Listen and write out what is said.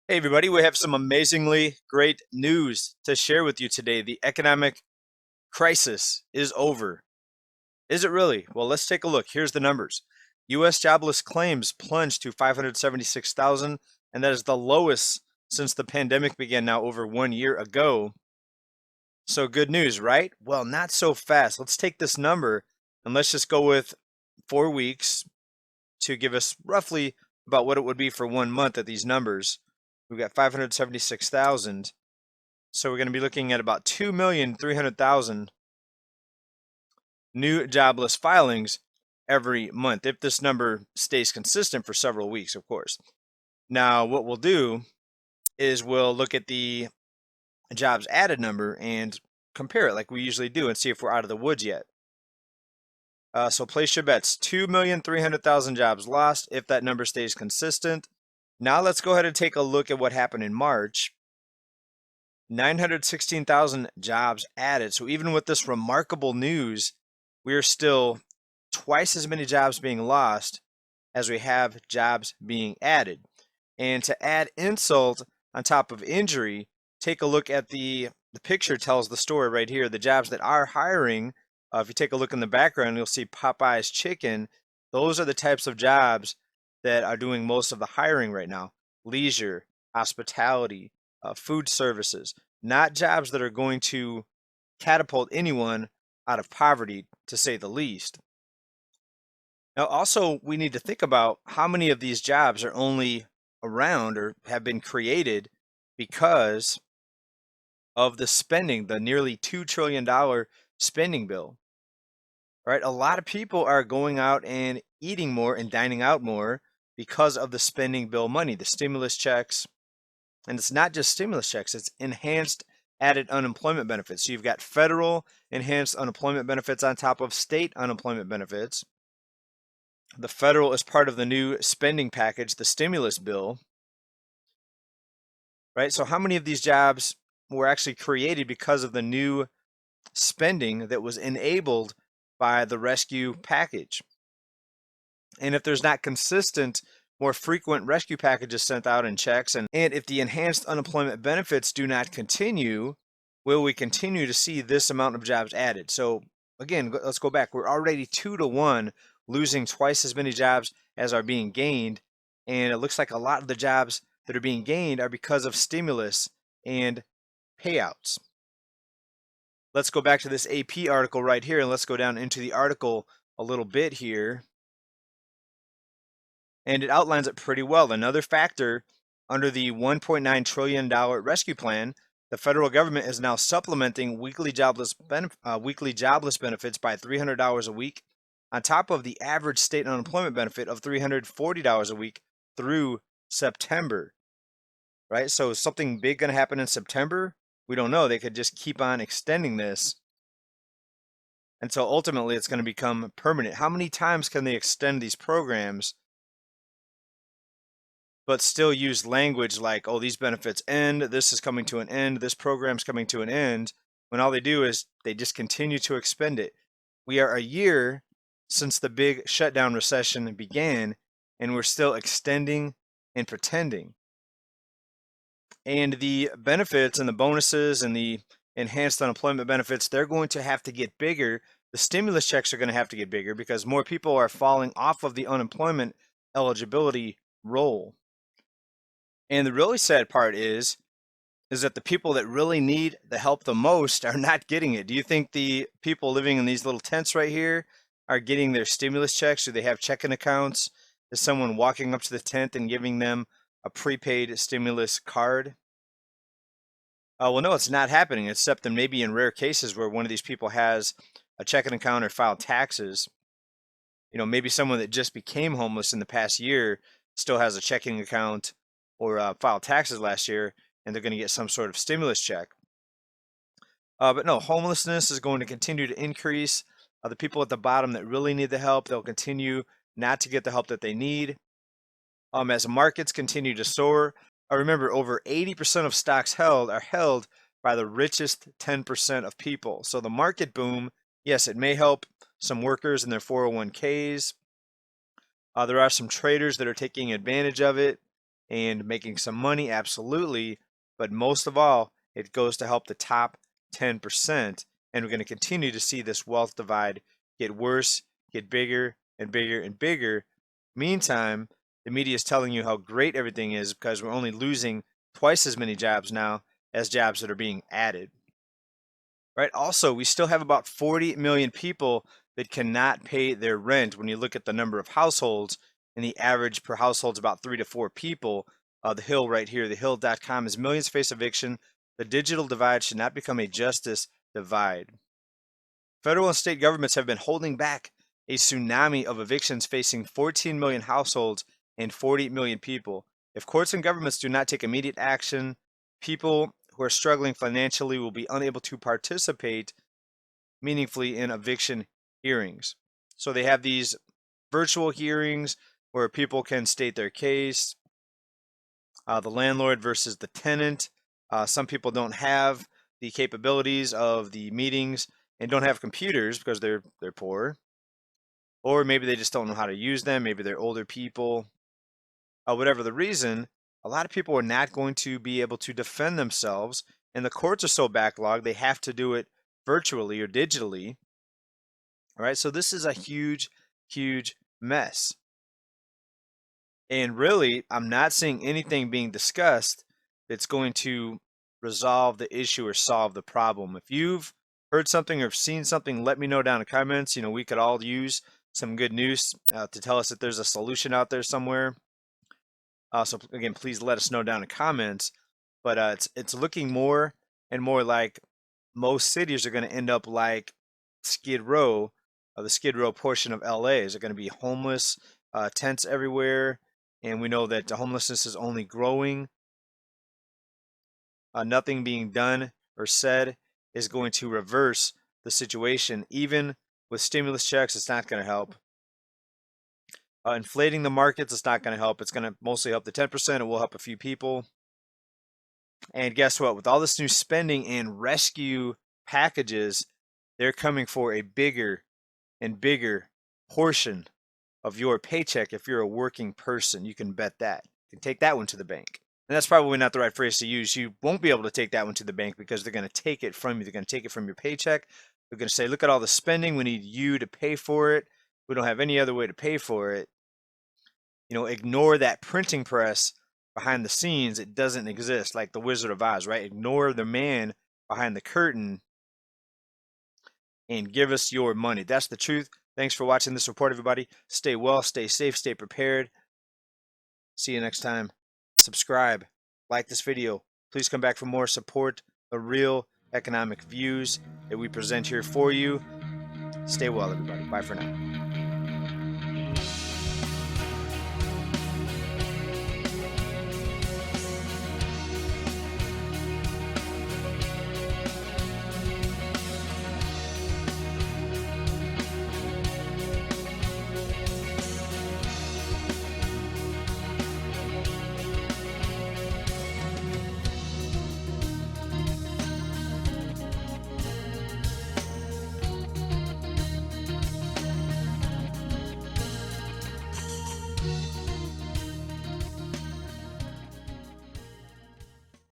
Hey, everybody, we have some amazingly great news to share with you today. The economic crisis is over. Is it really? Well, let's take a look. Here's the numbers. U.S. jobless claims plunged to 576,000, and that is the lowest since the pandemic began now over 1 year ago. So, good news, right? Well, not so fast. Let's take this number and let's just go with 4 weeks to give us roughly about what it would be for 1 month at these numbers. We've got 576,000. So we're going to be looking at about 2,300,000 new jobless filings every month, if this number stays consistent for several weeks, of course. Now, what we'll do is we'll look at the jobs added number and compare it like we usually do and see if we're out of the woods yet. So place your bets. 2,300,000 jobs lost if that number stays consistent. Now let's go ahead and take a look at what happened in March. 916,000 jobs added. So even with this remarkable news, we are still twice as many jobs being lost as we have jobs being added. And to add insult on top of injury, take a look at the picture tells the story right here. The jobs that are hiring, if you take a look in the background, you'll see Popeye's Chicken. Those are the types of jobs that are doing most of the hiring right now. Leisure, hospitality, food services, not jobs that are going to catapult anyone out of poverty, to say the least. Now, also, we need to think about how many of these jobs are only around or have been created because of the spending, the nearly $2 trillion spending bill. Right? A lot of people are going out and eating more and dining out more because of the spending bill money, the stimulus checks. And it's not just stimulus checks, it's enhanced added unemployment benefits. So you've got federal enhanced unemployment benefits on top of state unemployment benefits. The federal is part of the new spending package, the stimulus bill. Right? So how many of these jobs were actually created because of the new spending that was enabled by the rescue package? And if there's not consistent, more frequent rescue packages sent out and checks, and if the enhanced unemployment benefits do not continue, will we continue to see this amount of jobs added? So again, let's go back. We're already 2 to 1, losing twice as many jobs as are being gained. And it looks like a lot of the jobs that are being gained are because of stimulus and payouts. Let's go back to this AP article right here, and let's go down into the article a little bit here. And it outlines it pretty well. Another factor under the $1.9 trillion rescue plan, the federal government is now supplementing weekly jobless benefits by $300 a week on top of the average state unemployment benefit of $340 a week through September. Right? So is something big going to happen in September? We don't know. They could just keep on extending this until ultimately it's going to become permanent. How many times can they extend these programs but still use language like, oh, these benefits end, this is coming to an end, this program's coming to an end, when all they do is they just continue to expend it? We are a year since the big shutdown recession began, and we're still extending and pretending. And the benefits and the bonuses and the enhanced unemployment benefits, they're going to have to get bigger. The stimulus checks are going to have to get bigger because more people are falling off of the unemployment eligibility roll. And the really sad part is that the people that really need the help the most are not getting it. Do you think the people living in these little tents right here are getting their stimulus checks? Do they have checking accounts? Is someone walking up to the tent and giving them a prepaid stimulus card? Well, no, it's not happening, except in maybe in rare cases where one of these people has a checking account or filed taxes. Maybe someone that just became homeless in the past year still has a checking account or filed taxes last year, and they're going to get some sort of stimulus check. But no, homelessness is going to continue to increase. The people at the bottom that really need the help, they'll continue not to get the help that they need. As markets continue to soar, remember, over 80% of stocks held are held by the richest 10% of people. So the market boom, yes, it may help some workers in their 401ks. There are some traders that are taking advantage of it. and making some money, absolutely. But most of all, it goes to help the top 10%. And we're going to continue to see this wealth divide get worse, get bigger and bigger and bigger. Meantime, the media is telling you how great everything is because we're only losing twice as many jobs now as jobs that are being added. Right? Also, we still have about 40 million people that cannot pay their rent when you look at the number of households, and the average per household is about 3 to 4 people. The Hill right here, thehill.com, is millions face eviction. The digital divide should not become a justice divide. Federal and state governments have been holding back a tsunami of evictions facing 14 million households and 40 million people. If courts and governments do not take immediate action, people who are struggling financially will be unable to participate meaningfully in eviction hearings. So they have these virtual hearings where people can state their case, the landlord versus the tenant. Some people don't have the capabilities of the meetings and don't have computers because they're poor, or maybe they just don't know how to use them. Maybe they're older people. Whatever the reason, a lot of people are not going to be able to defend themselves, and the courts are so backlogged they have to do it virtually or digitally. All right, so this is a huge, huge mess. And really, I'm not seeing anything being discussed that's going to resolve the issue or solve the problem. If you've heard something or seen something, let me know down in the comments. You know, we could all use some good news to tell us that there's a solution out there somewhere. So again, please let us know down in the comments. But it's looking more and more like most cities are going to end up like Skid Row, the Skid Row portion of LA. Is it going to be homeless tents everywhere? And we know that the homelessness is only growing. Nothing being done or said is going to reverse the situation. Even with stimulus checks, it's not going to help. Inflating the markets, it's not going to help. It's going to mostly help the 10%. It will help a few people. And guess what? With all this new spending and rescue packages, they're coming for a bigger and bigger portion of your paycheck if you're a working person. You can bet that. You can take that one to the bank. And that's probably not the right phrase to use. You won't be able to take that one to the bank because they're going to take it from you. They're going to take it from your paycheck. They're going to say, look at all the spending. We need you to pay for it. We don't have any other way to pay for it. You know, ignore that printing press behind the scenes. It doesn't exist, like the Wizard of Oz, right? Ignore the man behind the curtain and give us your money. That's the truth. Thanks for watching this report, everybody. Stay well, stay safe, stay prepared. See you next time. Subscribe, like this video. Please come back for more. Support the real economic views that we present here for you. Stay well, everybody. Bye for now.